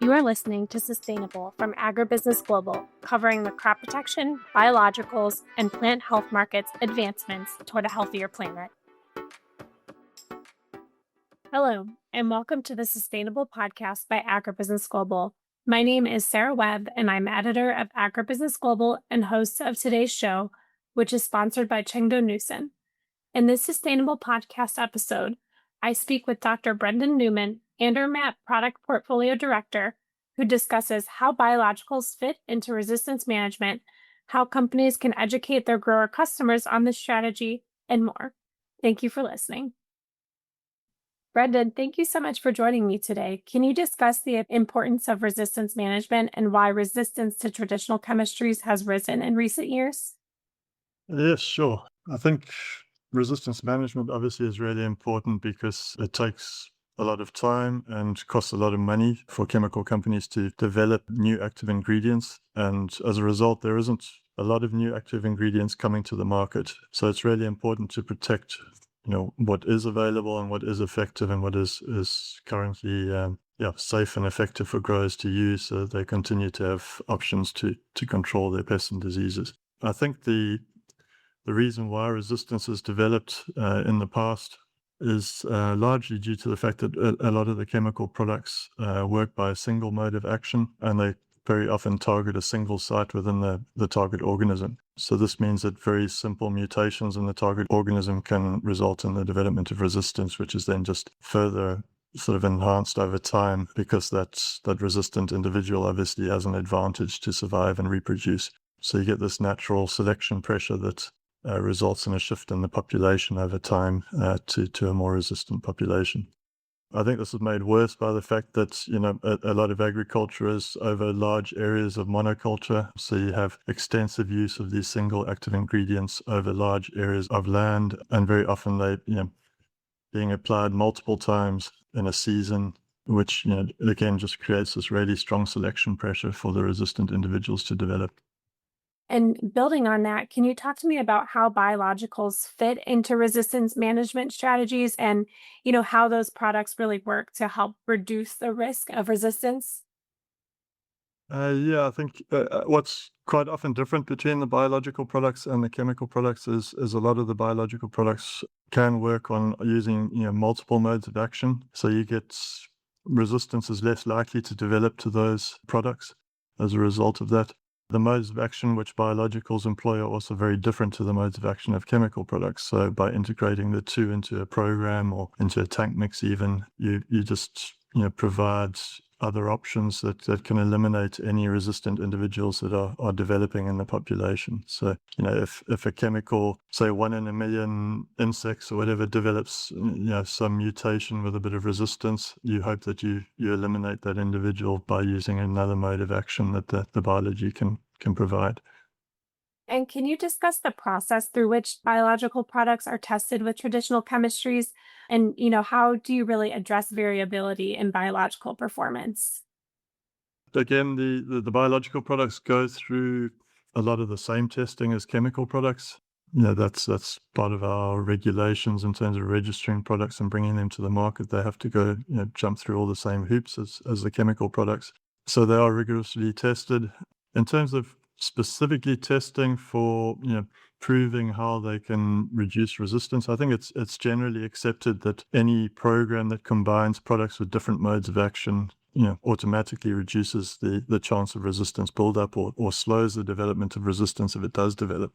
You are listening to Sustainable from AgriBusiness Global, covering the crop protection, biologicals, and plant health markets advancements toward a healthier planet. Hello, and welcome to the Sustainable Podcast by AgriBusiness Global. My name is Sarah Webb, and I'm editor of AgriBusiness Global and host of today's show, which is sponsored by Brendon Neumann. In this Sustainable Podcast episode, I speak with Dr. Brendon Neumann, Andermatt Product Portfolio Director, who discusses how biologicals fit into resistance management, how companies can educate their grower customers on this strategy, and more. Thank you for listening. Brendon, thank you so much for joining me today. Can you discuss the importance of resistance management and why resistance to traditional chemistries has risen in recent years? Yes, sure. I think resistance management obviously is really important because it takes a lot of time and costs a lot of money for chemical companies to develop new active ingredients. And as a result, there isn't a lot of new active ingredients coming to the market. So it's really important to protect, what is available and what is effective and what is currently safe and effective for growers to use so that they continue to have options to control their pests and diseases. I think the reason why resistance has developed in the past is largely due to the fact that a lot of the chemical products work by a single mode of action, and they very often target a single site within the target organism. So this means that very simple mutations in the target organism can result in the development of resistance, which is then just further sort of enhanced over time because that resistant individual obviously has an advantage to survive and reproduce. So you get this natural selection pressure that results in a shift in the population over time to a more resistant population. I think this is made worse by the fact that, a lot of agriculture is over large areas of monoculture. So you have extensive use of these single active ingredients over large areas of land. And very often they, being applied multiple times in a season, which, again, just creates this really strong selection pressure for the resistant individuals to develop. And building on that, can you talk to me about how biologicals fit into resistance management strategies and, how those products really work to help reduce the risk of resistance? I think what's quite often different between the biological products and the chemical products is a lot of the biological products can work on using, multiple modes of action. So you get resistance is less likely to develop to those products as a result of that. The modes of action which biologicals employ are also very different to the modes of action of chemical products. So by integrating the two into a program or into a tank mix even, you just provide other options that can eliminate any resistant individuals that are developing in the population. So, if a chemical, say 1 in a million insects or whatever, develops, some mutation with a bit of resistance, you hope that you eliminate that individual by using another mode of action that the biology can provide. And can you discuss the process through which biological products are tested with traditional chemistries? And, how do you really address variability in biological performance? Again, the biological products go through a lot of the same testing as chemical products. That's part of our regulations in terms of registering products and bringing them to the market. They have to go, jump through all the same hoops as the chemical products. So they are rigorously tested. In terms of specifically testing for, proving how they can reduce resistance, I think it's generally accepted that any program that combines products with different modes of action, automatically reduces the chance of resistance buildup or slows the development of resistance if it does develop.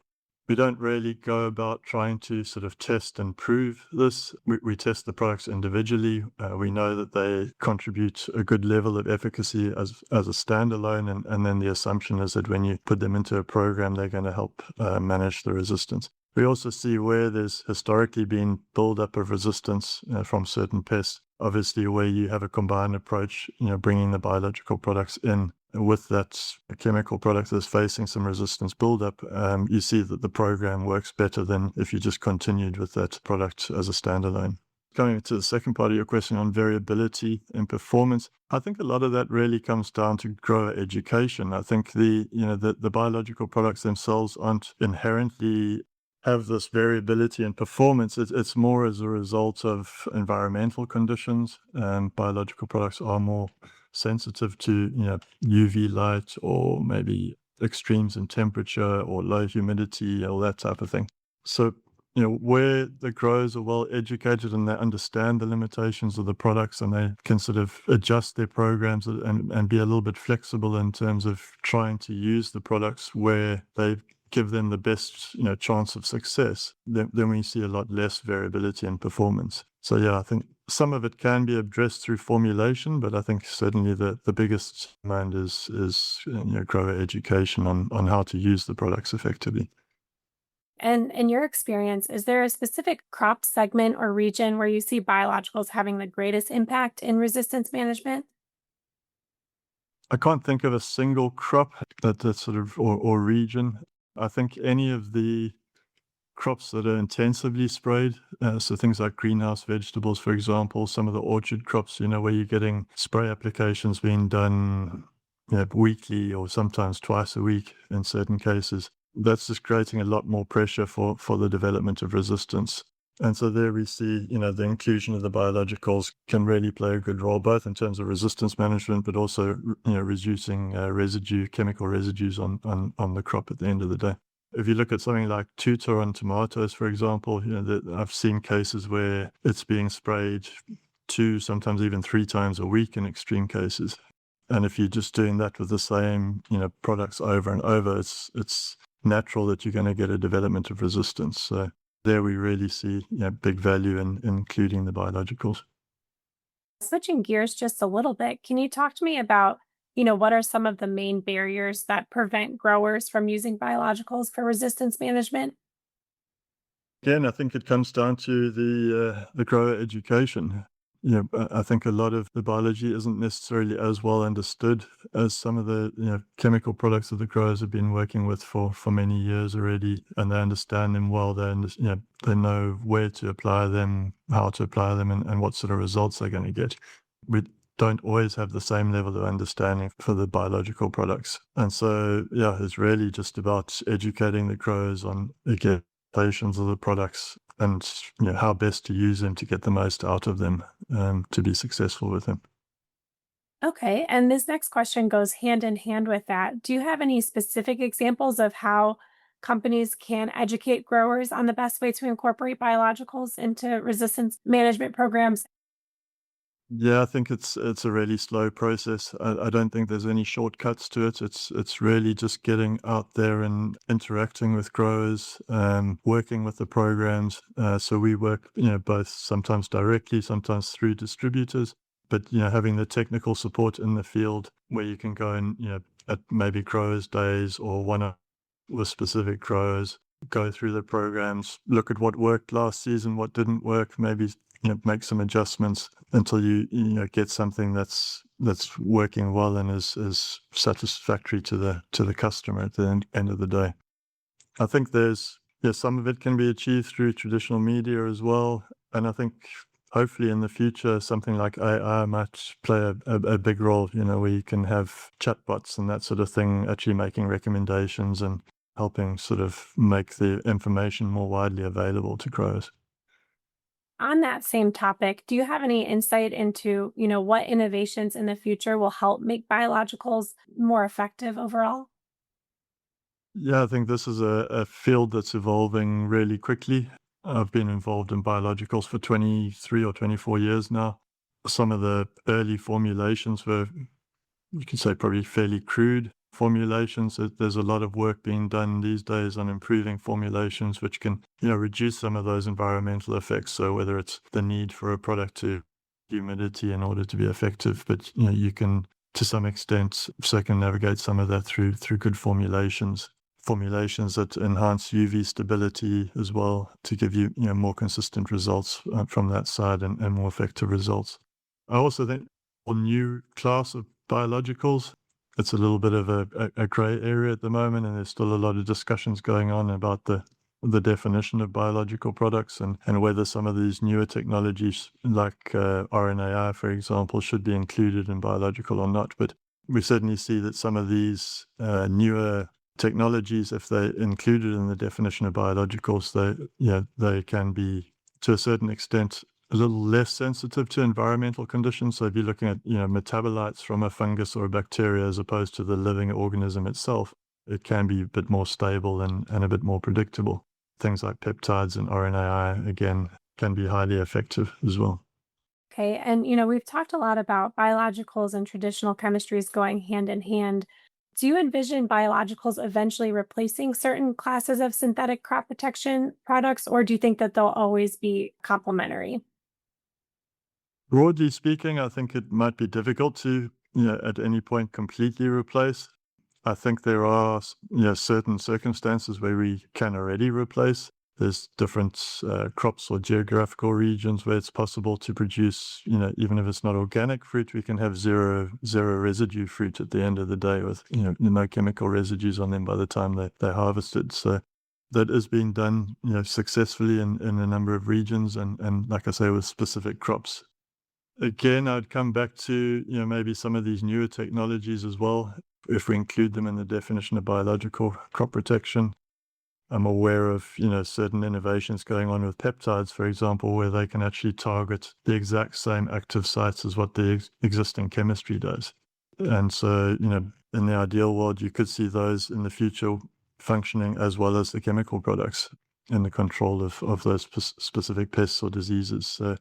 We don't really go about trying to sort of test and prove this. We test the products individually. We know that they contribute a good level of efficacy as a standalone, and then the assumption is that when you put them into a program, they're going to help manage the resistance. We also see where there's historically been buildup of resistance from certain pests. Obviously, where you have a combined approach, bringing the biological products in with that chemical product that's facing some resistance buildup, you see that the program works better than if you just continued with that product as a standalone. Coming to the second part of your question on variability in performance, I think a lot of that really comes down to grower education. I think the biological products themselves aren't inherently have this variability in performance, it's more as a result of environmental conditions. Biological products are more sensitive to UV light or maybe extremes in temperature or low humidity, all that type of thing. So where the growers are well educated and they understand the limitations of the products and they can sort of adjust their programs and be a little bit flexible in terms of trying to use the products where they give them the best chance of success, then we see a lot less variability in performance. So yeah, I think some of it can be addressed through formulation, but I think certainly the biggest demand is grower education on how to use the products effectively. And in your experience, is there a specific crop segment or region where you see biologicals having the greatest impact in resistance management? I can't think of a single crop that sort of or region. I think any of the crops that are intensively sprayed, so things like greenhouse vegetables, for example, some of the orchard crops, where you're getting spray applications being done weekly or sometimes twice a week in certain cases. That's just creating a lot more pressure for the development of resistance. And so there we see, the inclusion of the biologicals can really play a good role, both in terms of resistance management, but also, reducing chemical residues on the crop at the end of the day. If you look at something like tutor on tomatoes, for example, I've seen cases where it's being sprayed 2, sometimes even 3 times a week in extreme cases. And if you're just doing that with the same, products over and over, it's natural that you're going to get a development of resistance. So there we really see big value in including the biologicals. Switching gears just a little bit, can you talk to me about, what are some of the main barriers that prevent growers from using biologicals for resistance management? Again, I think it comes down to the grower education. I think a lot of the biology isn't necessarily as well understood as some of the chemical products that the growers have been working with for many years already, and they understand them well. They know where to apply them, how to apply them, and what sort of results they're going to get. We don't always have the same level of understanding for the biological products, and so yeah, it's really just about educating the growers on again of the products and how best to use them to get the most out of them, to be successful with them. Okay, and this next question goes hand in hand with that. Do you have any specific examples of how companies can educate growers on the best way to incorporate biologicals into resistance management programs? Yeah, I think it's a really slow process. I don't think there's any shortcuts to it. It's really just getting out there and interacting with growers, working with the programs. So we work, both sometimes directly, sometimes through distributors, but having the technical support in the field where you can go and at maybe growers' days or one with specific growers, go through the programs, look at what worked last season, what didn't work, maybe make some adjustments until you get something that's working well and is satisfactory to the customer at the end of the day. I think some of it can be achieved through traditional media as well, and I think hopefully in the future something like AI might play a big role. Where you can have chatbots and that sort of thing actually making recommendations and helping sort of make the information more widely available to growers. On that same topic, do you have any insight into, what innovations in the future will help make biologicals more effective overall? Yeah, I think this is a field that's evolving really quickly. I've been involved in biologicals for 23 or 24 years now. Some of the early formulations were, you can say, probably fairly crude formulations. There's a lot of work being done these days on improving formulations, which can, reduce some of those environmental effects. So whether it's the need for a product to humidity in order to be effective, but you can, to some extent, circumnavigate some of that through good formulations that enhance UV stability as well to give you, more consistent results from that side and more effective results. I also think a new class of biologicals, it's a little bit of a gray area at the moment, and there's still a lot of discussions going on about the definition of biological products and whether some of these newer technologies like RNAi, for example, should be included in biological or not. But we certainly see that some of these newer technologies, if they're included in the definition of biologicals, they can be, to a certain extent, a little less sensitive to environmental conditions. So if you're looking at metabolites from a fungus or a bacteria as opposed to the living organism itself, it can be a bit more stable and a bit more predictable. Things like peptides and RNAi, again, can be highly effective as well. Okay. And, we've talked a lot about biologicals and traditional chemistries going hand in hand. Do you envision biologicals eventually replacing certain classes of synthetic crop protection products, or do you think that they'll always be complementary? Broadly speaking, I think it might be difficult to, at any point completely replace. I think there are, certain circumstances where we can already replace. There's different crops or geographical regions where it's possible to produce, even if it's not organic fruit, we can have zero residue fruit at the end of the day with, no chemical residues on them by the time they're harvested. So that is being done, successfully in a number of regions and like I say, with specific crops. Again, I'd come back to, maybe some of these newer technologies as well, if we include them in the definition of biological crop protection. I'm aware of, certain innovations going on with peptides, for example, where they can actually target the exact same active sites as what the existing chemistry does. And so, in the ideal world, you could see those in the future functioning as well as the chemical products in the control of those specific pests or diseases. So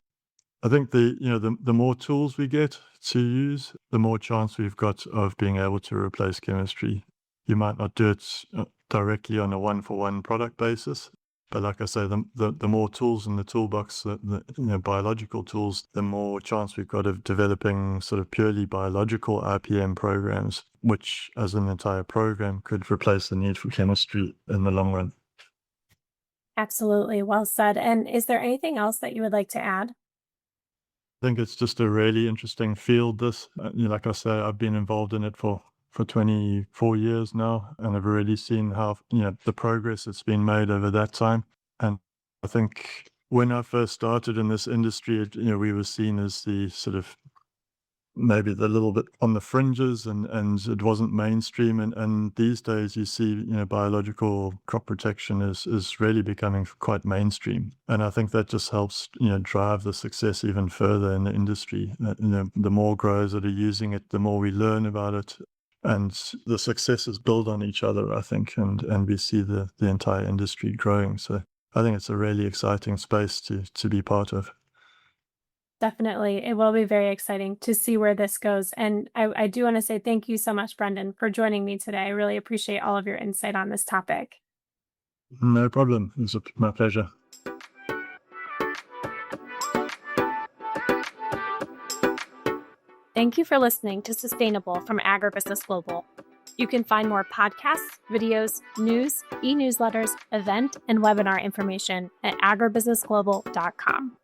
I think the more tools we get to use, the more chance we've got of being able to replace chemistry. You might not do it directly on a one-for-one product basis, but like I say, the more tools in the toolbox, the biological tools, the more chance we've got of developing sort of purely biological RPM programs, which as an entire program could replace the need for chemistry in the long run. Absolutely. Well said. And is there anything else that you would like to add? I think it's just a really interesting field. This, like I say, I've been involved in it for 24 years now, and I've already seen how the progress that's been made over that time. And I think when I first started in this industry, we were seen as the sort of maybe the little bit on the fringes and it wasn't mainstream. And these days you see, biological crop protection is really becoming quite mainstream. And I think that just helps, drive the success even further in the industry. The more growers that are using it, the more we learn about it. And the successes build on each other, I think, and we see the entire industry growing. So I think it's a really exciting space to be part of. Definitely. It will be very exciting to see where this goes. And I do want to say thank you so much, Brendon, for joining me today. I really appreciate all of your insight on this topic. No problem. It's my pleasure. Thank you for listening to Sustainable from AgriBusiness Global. You can find more podcasts, videos, news, e-newsletters, event, and webinar information at agribusinessglobal.com.